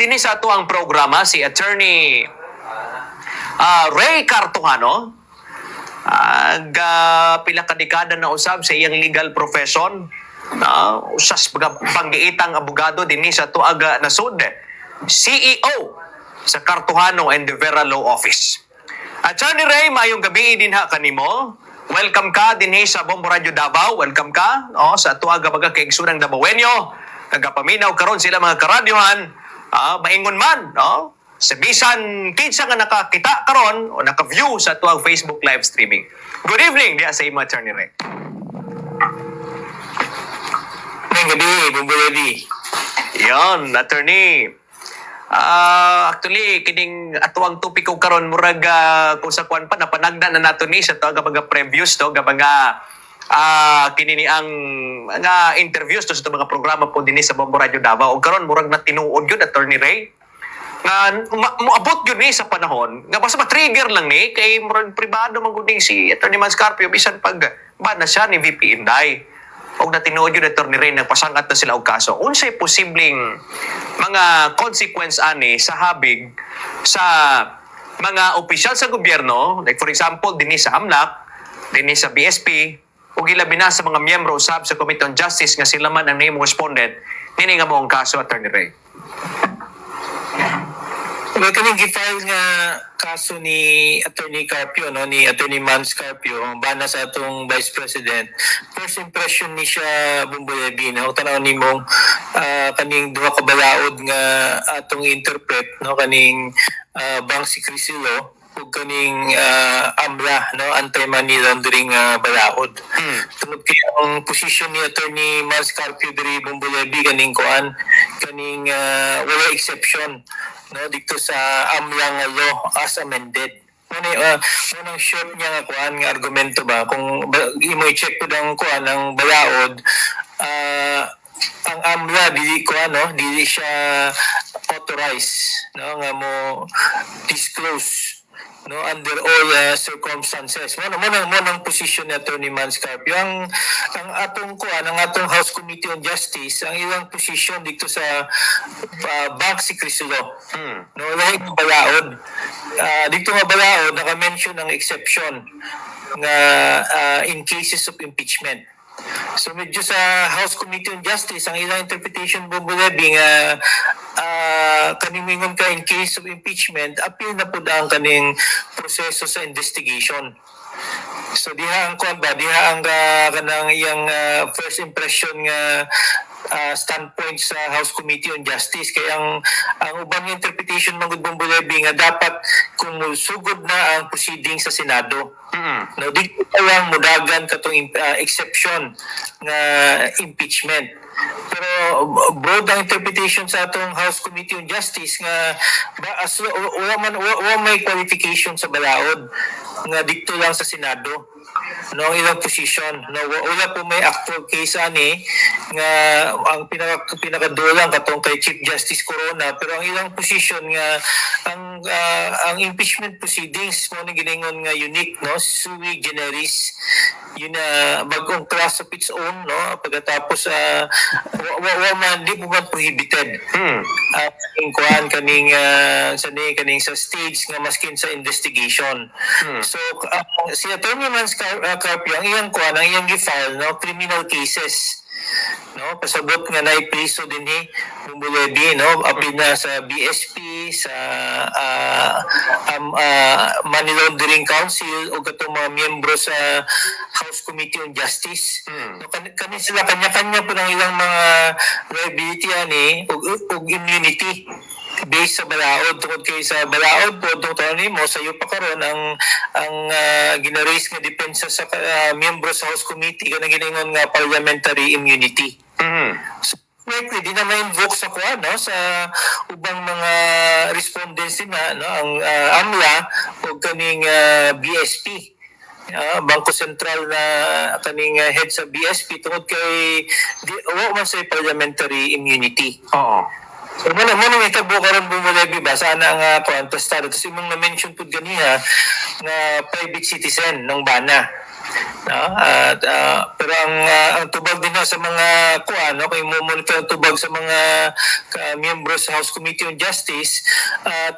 Dinhi sa ato ang programa si Attorney Ray Cartojano. Pila ka dekada na usab sa iyang legal profession. Usas panggiitang abogado dinhi sa tuaga nasud. CEO sa Cartojano and De Vera Law Office. Attorney Ray, mayong gabi din ha kanimo. Welcome ka dinhi sa Bombo Radio Davao. Welcome ka sa tuaga mga kaigsunang Davaoenyo. Nagapaminaw karon sila mga karadyohan. Maingon man, sa bisan kinsa nga nakakita karon o naka-view sa tuwang Facebook live streaming. Good evening diya sa imo, Attorney Ray. Ngayong gabi, Bumboledi. Yon, Attorney. Actually, kining atuang topiko karon murag kung sa kuan pa napanagda na nato ni sa tuwang mga previews to mga kinini ang mga interviews to sa mga programa po dinhi sa Bombo Radio Davao. O karon murag na tinuod gyud, Attorney Ray. Nga moabot gyud ni sa panahon nga basta ma-trigger lang ni kay murag pribado man gud si Attorney Manscarpio bisan pag ban na siya ni VP Inday. Og natinuod gyud, Attorney Ray, nagpasangat na sila og kaso. Unsay posibleng mga consequence ani sa habig sa mga opisyal sa gobyerno, like for example dinhi sa AMLAC, dinhi sa BSP, ug ilabi na sa mga miyembro usab sa Committee on Justice nga sila man ang nahimong respondent nini nga moong kaso, Attorney Ray. Well, kaming gifile nga kaso ni Attorney Carpio, ni Attorney Manscarpio, bana sa atong Vice President. First impression ni siya, Bumbolebi, tanaw ni mong kaning duha ka balaod nga atong interpret, kaning Bank Secrecy Law, ug kaning AMLA, anti-money laundering balaod. Tungod kay ang posisyon ni Attorney Manscarpio diri, Bumbolebi, kaning wala exception dito sa AMLA nga law as amended. Unang short niya nga kuan nga argumento ba kung imo i-check pud ang kuan ang balaod, ang AMLA dili siya authorized nga mo disclose under all circumstances. Mo position ni Attorney Manscarpio. Ang atong House Committee on Justice, ang ilang position dito sa Bank Secrecy Law. Lahat ng balaod. Dito nga balaod, naka-mention ng exception nga in cases of impeachment. So medyo sa House Committee on Justice, ang ilang interpretation, Bumbolebi, nga kanimingon ka in case of impeachment, appeal na po ang kaning proseso sa investigation. So diha ang kanang iyang first impression nga standpoint sa House Committee on Justice. Kaya ang ubang interpretation ng Bumbolebi nga dapat kung sugod na ang proceeding sa Senado. Di ko lang mudagan katong exception nga impeachment. Pero broad ang interpretation sa atong House Committee on Justice nga wala may qualification sa balaod nga dito lang sa Senado. Ang ilang position. Wala po may actual case ani nga ang pinakadulang katong kay Chief Justice Corona, pero ang ilang position nga ang impeachment proceedings mo ni giningon nga unique, sui generis, yun na bagong class of its own, pagkatapos di po man prohibited kaning sa stage nga maskin sa investigation. So si Attorney Manscarpio, ang iyang gifile, criminal cases, pasabot nga na ipriso din Bumbolebi, apil na sa BSP, sa Money Laundering Council o katong mga miyembro sa House Committee on Justice. Sila kanya-kanya po ng ilang mga liability o immunity based sa balaod. Tungod kay sa balaod po, itong mo, sa iyo pa karon ang ginaraise nga depensa sa miyembro sa House Committee kanang giningon nga parliamentary immunity. So, likely, di na ma-invoke sa sa ubang mga respondents ang AMLA o kaning BSP. Bangko Sentral na kaning head sa BSP tungod kay wala man sa parliamentary immunity. Oo. So, muna may tabo karon bumulebi ba? Sana ang kontestado. Tapos imong na-mention po ganiya nga private citizen ng bana. No? At, pero ang tubag din sa mga kuan, no? Kung monitor ang tubag sa mga miyembro sa House Committee on Justice,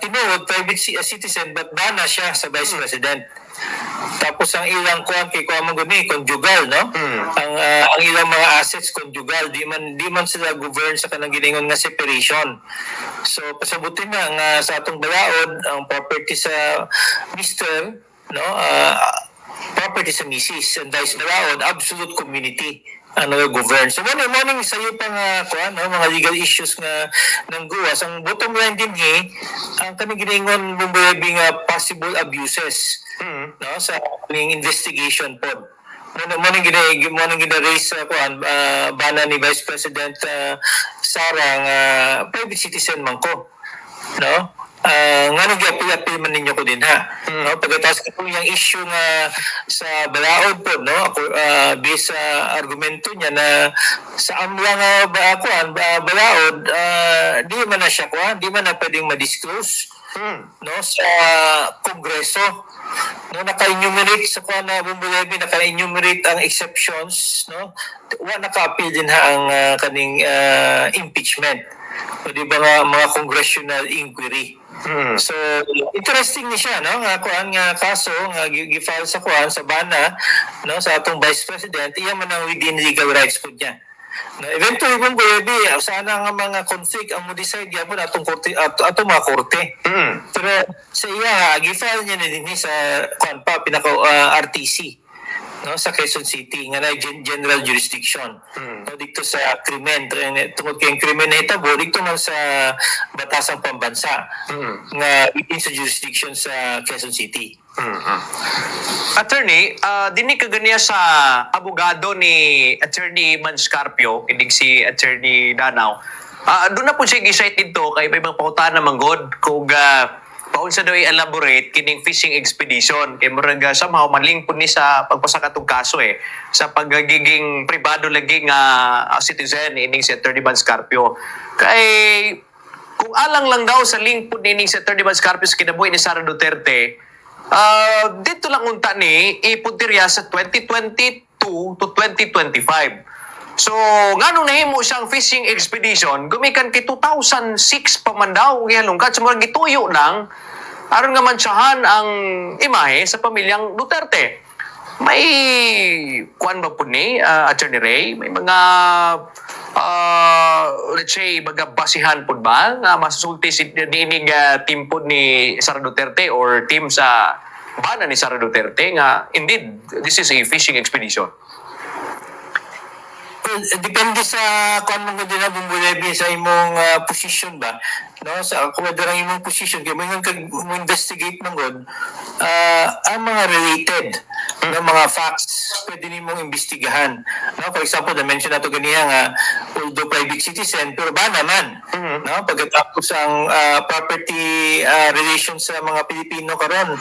tinuod private citizen but bana siya sa Vice President. Tapos ang ilang kuan kay kuan man gani conjugal, no? Ang ilang mga assets conjugal, di man sila govern sa kanang giningon nga separation. So pasabutin na nga sa atong balaod ang property sa Mr. no, property sa Mrs. and vice balaod absolute community ano govern. So morning sa iyo pang kuan no, mga legal issues nga ng GUAS. Ang bottom line din ang kanang giningon bumbebi nga possible abuses no sa ating investigation pod. Morning gina-raise kuan bana ni Vice President Sara nga private citizen man ko. No? Nga nag-appeal man ninyo ko din ha. No? Pagkatapos ko yung issue nga sa balaod po, no? Based sa argumento niya na sa amla nga balaod, di man na siya di man na pwedeng ma-disclose no? Sa Kongreso. No, naka-enumerate sa kuha na bumbulebi, naka-enumerate ang exceptions, no? Naka-appeal din ang kaning impeachment. O di ba nga mga congressional inquiry. So interesting ni siya no nga kuan nga kaso nga gi-file sa kuan sa bana no sa atong Vice President iya man ang within legal rights pud niya. No, eventually kung baby sana nga mga conflict ang mo decide gyapon atong korte atong mga korte. Pero sa iya gi-file niya din sa kuan pa pinaka RTC no sa Quezon City nga na general jurisdiction no dito sa krimen tungod kay krimen na hitabo dito man sa batasang pambansa nga within sa jurisdiction sa Quezon City. Attorney, dini kaganiya sa abogado ni Attorney Manscarpio, kinig si Attorney Danao. Doon na po siya gisite dito kay may mga pautan na manggod kung paunsa daw i-elaborate kining fishing expedition kay murag somehow maling po ni sa pagpasaka tong kaso sa pagiging pribado lagi nga citizen ining si Attorney Manscarpio. Kay kung alang lang daw sa link po ining si Attorney Manscarpio sa kinabuhi ni Sara Duterte, dito lang unta ni ipuntirya sa 2022 to 2025. So, nganong nahimo siyang fishing expedition, gumikan kay 2006 pa man daw, gihalungkat, sa mga gituyo lang, aron nga mansyahan ang imahe sa pamilyang Duterte. May, kuan ba po ni, Attorney Ray, may mga, let's say, mga basihan po ba, nga masusulti si dining team po ni Sara Duterte or team sa bana ni Sara Duterte nga, indeed, this is a fishing expedition. Depende sa kung ano din na bumbulebi sa imong position ba no sa kung ano ang imong position kay mo investigate man god ang mga related na mga facts pwede nimong imbestigahan no for example na mention nato ganiya nga although private citizen pero ba naman no pagkatapos ang property relations sa mga Pilipino karon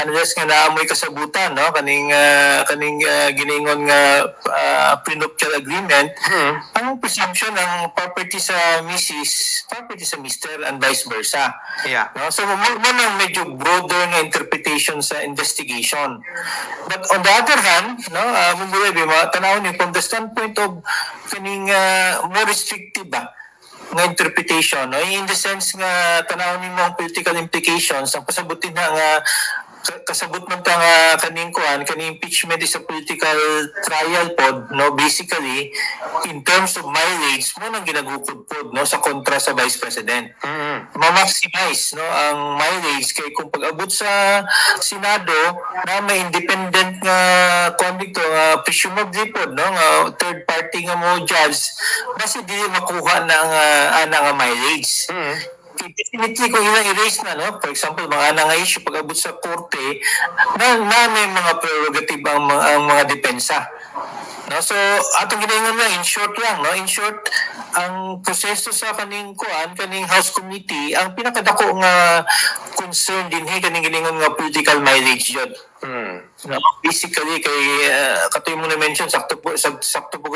unless nga naamoy kasabutan no kaning giningon nga prenuptial agreement ang presumption ng property sa Mrs. property sa Mr. and vice versa. Yeah. No? So mo nang medyo broader nga interpretation sa investigation. But on the other hand, no, tanaw ni from the standpoint of kaning more restrictive nga interpretation, no? In the sense nga tanaw ni mo political implications ang pasabutin na nga kasabot man ta nga kaning impeachment is a political trial pod no basically in terms of mileage mo nang ginagukod pod no sa kontra sa Vice President ma-maximize no ang mileage kay kung pag-abot sa Senado na may independent nga convicto nga presumably pod no nga third party nga mo judge basta di makuha na nga mileage definitely kung ilang erase na, no? For example, mga nga issue pag-abot sa korte na may mga prerogative ang mga depensa. No? So, atong ginayon lang, in short lang, no? In short, ang proseso sa kaning House Committee, ang pinakadako nga concern din kaning giningon nga political mileage yun. No, basically kay katoy mo na mention sakto po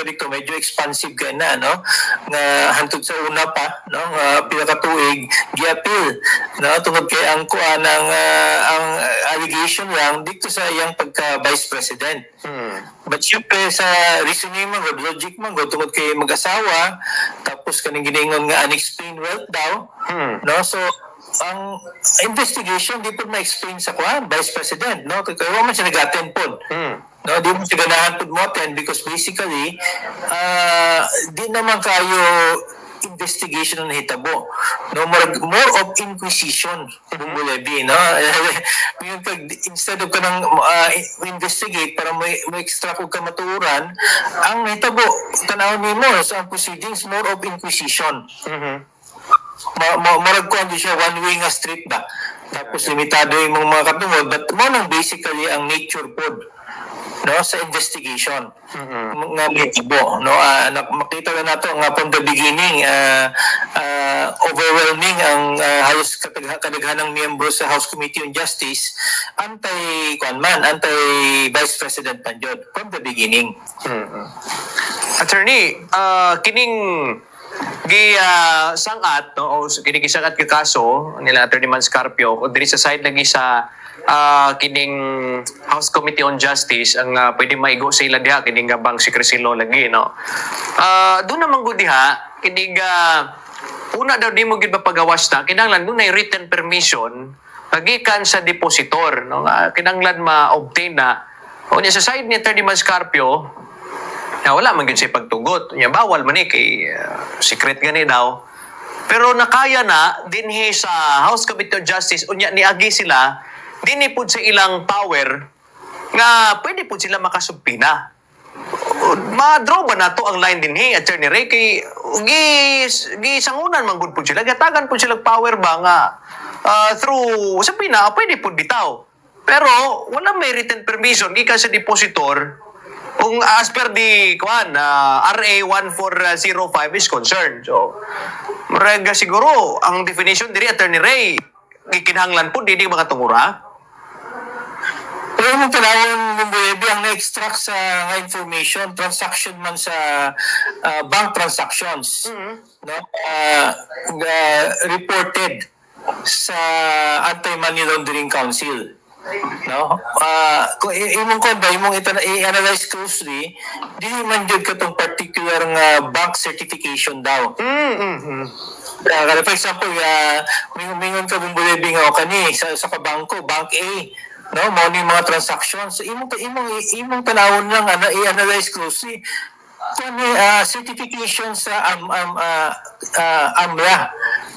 dito medyo expansive ka na no nga hantod sa una pa no nga pila ka tuig gi-appeal no tungod kay ang kuan ang allegation lang dito sa iyang pagka vice president. But syempre sa reasoning man god logic man god tungod kay mag-asawa tapos kaning giningon nga unexplained wealth daw no so ang investigation di po ma-explain sa kuan vice president no kay wa man siya nag-attend po no di mo siya ganahan po mo attend because basically di naman kayo investigation na hitabo no more of inquisition bumulebi no yung instead of kanang investigate para may extract og kamatuoran ang hitabo tanaw nimo sa proceedings more of inquisition. Marag ko hindi siya one way nga street ba tapos limitado yung mga katungod but mo nang basically ang nature pod no sa investigation nga mitbo no makita na nato nga from the beginning overwhelming ang halos kadaghanang miyembro sa House Committee on Justice anti Vice President Panjod from the beginning. Attorney, kining sangat no o kining sangat ka kaso nila Attorney Manscarpio o diri sa side lagi sa kining House Committee on Justice ang pwede maigo sa ila diha kining bang secrecy law lagi no. Doon naman gud diha kining una daw di mo gid mapagawas na kinahanglan dunay written permission pagikan sa depositor no kinahanglan ma-obtain na o niya sa side ni Attorney Manscarpio na wala man gyud siya pagtugot. Nya bawal man kay secret gani daw. Pero nakaya na dinhi sa House Committee on Justice unya niagi sila dinhi pud sa ilang power nga pwede pud sila makasubpina. Ma-draw ba nato ang line dinhi Attorney Ray kay gisangunan man gud pud sila gatagan pud sila power ba nga through sa pina pwede pud bitaw. Pero wala may written permission gikan sa depositor kung as per the RA 1405 is concerned. So, maraga siguro, ang definition diri Attorney Ray, ikinahanglan po, di mga tungura. Pero yung talawang Bumbuebi ang na-extract sa information, transaction man sa bank transactions, no? Reported sa Anti-Money Laundering Council. No kung imong i-analyze closely di man jud katong particular nga bank certification daw for example mingon ka Bumbulebi nga kani sa kabangko bank A no mo ni mga transactions so imong tanawon lang i-analyze closely kani certification sa AMLA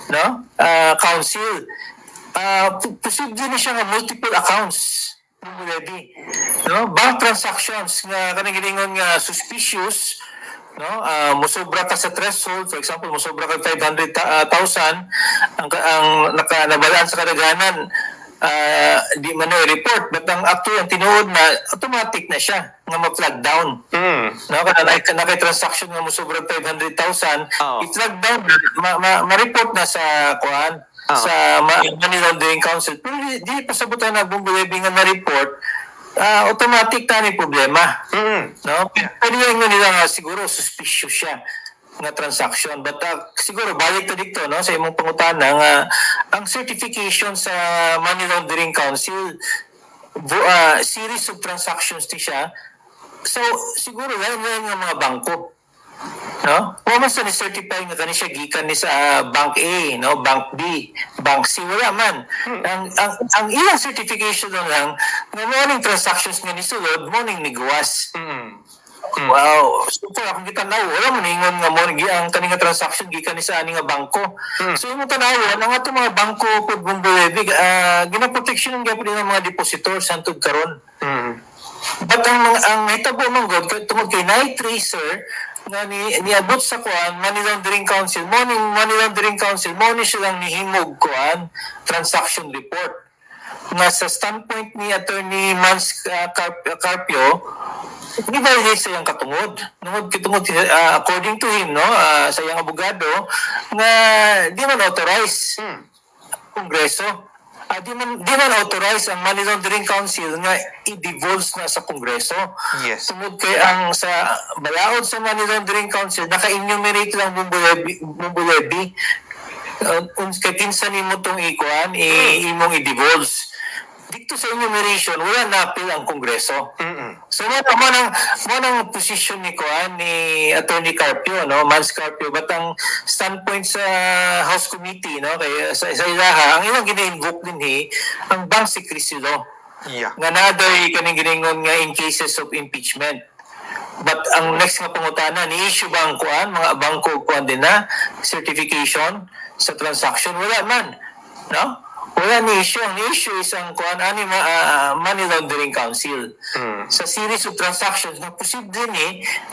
no council posible na siya nga multiple accounts no bank transactions nga kanang giningon nga suspicious no mosobra ka sa threshold for example mosobra ka 500,000 ang nabalaan sa kadaghanan di man report but ang actual ang tinuod na automatic na siya nga ma-flag down no kana kay transaction nga mosobra 500,000 i-flag down ma-report na sa kuan sa Money Laundering Council. Pero di pasabutan na Bumbulebi nga na-report, automatic na may problema. No? Pero yung nila nga siguro suspicious siya nga transaction. But siguro balik to dito no, sa imong pangutana nga ang certification sa Money Laundering Council series of transactions ti siya. So siguro yan nga mga bangko. No? Wala sa ni-certify nga kani siya gikan ni sa Bank A, no? Bank B, Bank C, wala man. Ang ilang certification lang nga morning transactions nga ni sulod, morning ni gawas. Wow. So kung kita na wala mo ningon nga morning ang kani nga transaction gikan ni sa ani nga bangko. So imo tanawon ang ato mga bangko pud Bumbulebi gina-protection ng gyapon ng mga depositors hangtod karon. But ang hitabo man god tungod kay night tracer nga niabot sa kuan Money Laundering Council Money Laundering Council mo ni silang nihimog kuan transaction report nga sa standpoint ni Attorney Manscarpio i-validate sa iyang katungod according to him no sa iyang abogado nga di man authorize Kongreso di man authorize ang Money Laundering Council nga i-divulge na sa Kongreso. Yes. Tungod kay ang sa balaod sa Money Laundering Council, naka-enumerate lang bumbulebi. Kay kinsa nimo tong ikuan, imong i-divulge. Dito sa enumeration, wala na-appeal ang Kongreso. So, mo nang position ni Kuan, ni Attorney Carpio, no? Mans Carpio, but ang standpoint sa House Committee, no? Kaya sa ilaha, ang ilang gina-invoke din ang bank secrecy law. Yeah. Nga naday kaning giningon nga in cases of impeachment. But ang next nga pangutana, ni-issue ba ang Kuan, mga bangko Kuan din na, certification sa transaction? Wala man. No? Wala ni issue. Ang issue is ang Money Laundering Council. Sa series of transactions na posible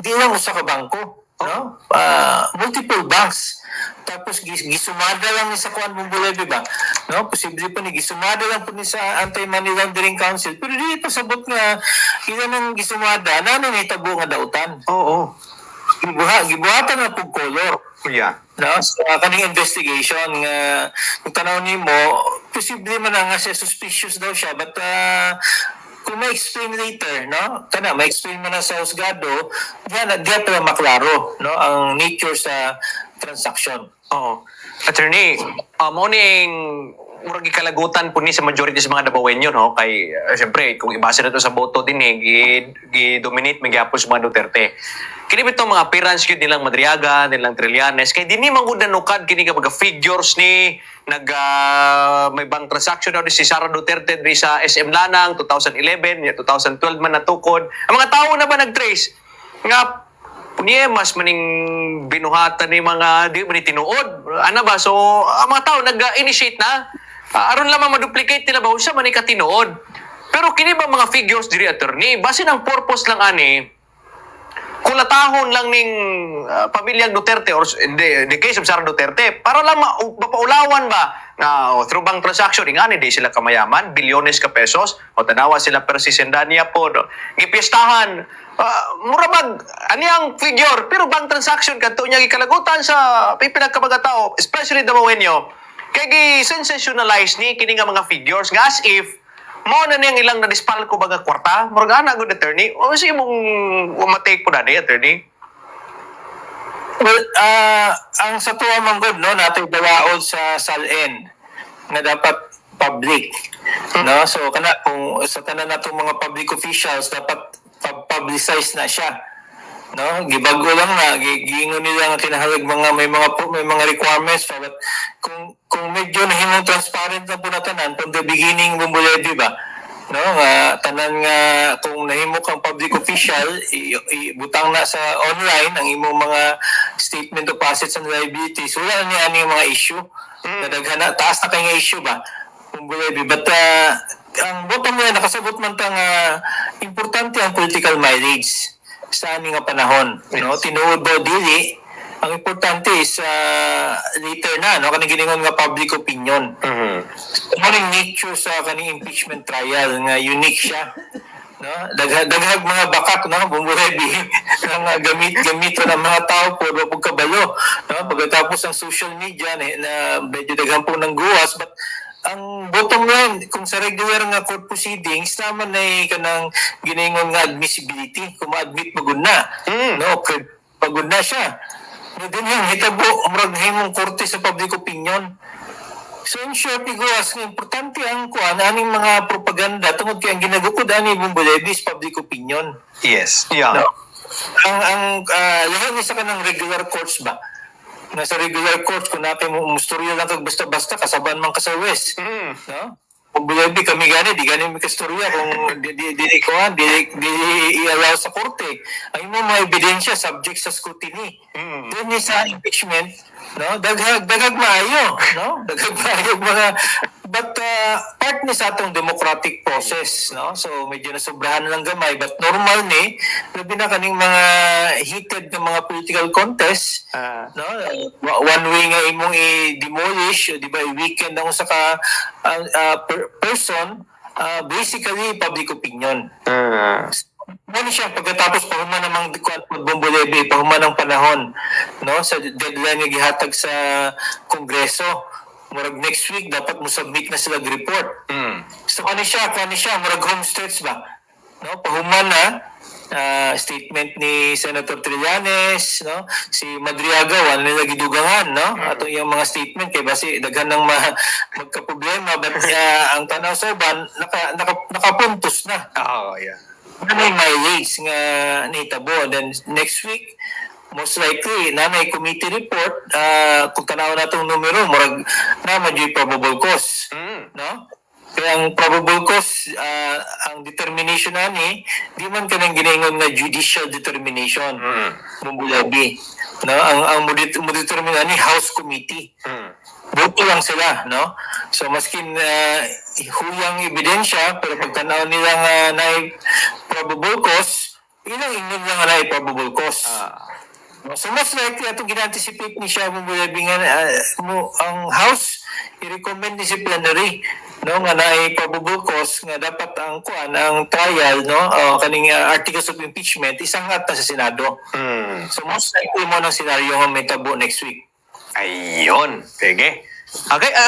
di lang usa ka bangko. No? Multiple banks. Tapos gisumada lang ni sa kuan bumbulebi ba? No? Posible pa ni gisumada lang po ni sa Anti-Money Laundering Council. Pero di pasabot nga ilan ang gisumada na ni tabo nga dautan. Oo. Gibuhatan na po color. Yeah. No, sa kaning investigation nga kung tanaw nimo posible man nga siya suspicious daw siya but kung ma-explain later no ma-explain man na sa husgado diyan pa maklaro no ang nature sa transaction. Oo. Attorney, mo ning murag gikalagutan po ni sa majority sa mga Dabawenyo no kay syempre kung ibase na to sa boto din gi-dominate magyapon sa mga Duterte. Kini bitong mga appearance gyud nilang Madriaga, nilang Trillanes kay dinhi man gud nanukad kini ka mga figures ni may bank transaction daw si Sara Duterte diri sa SM Lanang 2011, 2012 man natukod. Ang mga tawo na ba nag-trace nga niya mas maning binuhatan ni mga di man tinuod. Ano ba? So ang mga tao nag-initiate na aron lamang ma-duplicate nila ba unsa man ni katinuod. Pero kini ba mga figures diri attorney base ng purpose lang ani kulatahon lang ning pamilyang Duterte or in the case of Sara Duterte para lang mapaulawan ba na through bank transaction ingani di sila kamayaman bilyones ka pesos o tanawa sila per sisendanya po no? Gipiestahan murabag ani ang figure pero bank transaction kadto nya gikalagutan sa pinagkabaga tao especially Dabawenyo kay gi-sensationalize ni kini nga mga figures nga as if mo na niyang ilang na-dispal ko baga kwarta murag ana good attorney o si mong matake po na ni attorney. Well, ang sa tuwa man gud no natay dawaod sa SALN nga dapat public no so kana kung sa tanan natong mga public officials dapat publicize na siya no gibago lang na giingon nila nga kinahalag may mga requirements but kung medyo nahimong transparent na po na tanan from the beginning bumbulebi ba no nga tanan nga kung nahimo kang public official ibutang na sa online ang imong mga statement of assets and liabilities wala ni ani mga issue nadaghan taas na kay nga issue ba bumbulebi but ang bottom line nakasabot man ta nga importante ang political mileage sa ani nga panahon no tinuod ba dili ang importante is later na no kaning giningon nga public opinion. Maring nature sa kaning impeachment trial nga unique siya. No? Daghag mga bakak no bumburebi nga gamito ng mga tao puro pagkabalo no pagkatapos ang social media na medyo daghan po ng guwas but ang bottom line kung sa regular nga court proceedings naman ay kanang giningon nga admissibility kung ma-admit magud na no pagud na siya. Din yung hitabo, murag himong korte sa public opinion. So in short, iguas, importante ang kuan, aning mga propaganda, tungod kaya ang ginagukod ani bumbulebi is public opinion. Yes. Yeah. No? Lahat isa ka ng regular courts ba? Nasa regular courts, kung natin mustorya lang kag basta-basta, kasaban man ka sa West. No? Bumbulebi kami di gani may kastorya kung di i-allow sa korte. Ang mga ebidensya subject sa scrutiny. Doon sa impeachment, no? Daghag maayo, no? Daghag maayo mga but part ni sa atong democratic process, no? So medyo nasobrahan lang gamay but normal ni labi na kaning mga heated na mga political contest, no? One way nga imong i-demolish, di ba, i-weekend ang usa ka person, basically public opinion. Ano siya pagkatapos pahuman namang bumbulebi pahuman ng panahon no sa deadline nga gihatag sa Kongreso murag next week dapat mo submit na sila report. Mm. So kani siya murag home stretch ba? No, pahuman na statement ni Senator Trillanes, no? Si Madriaga wala nila gidugangan, no? Ato yung mga statement kay basi daghan ng magka-problema but ang tanaw sa ban nakapuntos na. Oh, yeah. Ano yung mileage nga nahitabo. Then next week, most likely, nanay committee report, kung tanaw na itong numero, murag na medyo probable cause. Mm. No? Kaya ang probable cause, ang determination na ni, di man ka nang ginaingon nga judicial determination. Mumulabi. No? Ang mo determine ni House Committee. Mm. Boto lang sila, no? So, maskin huyang ebidensya, pero pagtanaw nila nga na probable cause, ilang ingin lang na probable cause. So, most likely, itong gina-anticipate ni siya mo ang House, i-recommend ni si plenary, no? Nga na probable cause, nga dapat ang trial, no? Kaning articles of impeachment, isang na sa Senado. Mm. So, most likely mo ng senaryo nga may tabo next week. Ayun. Sige. Okay,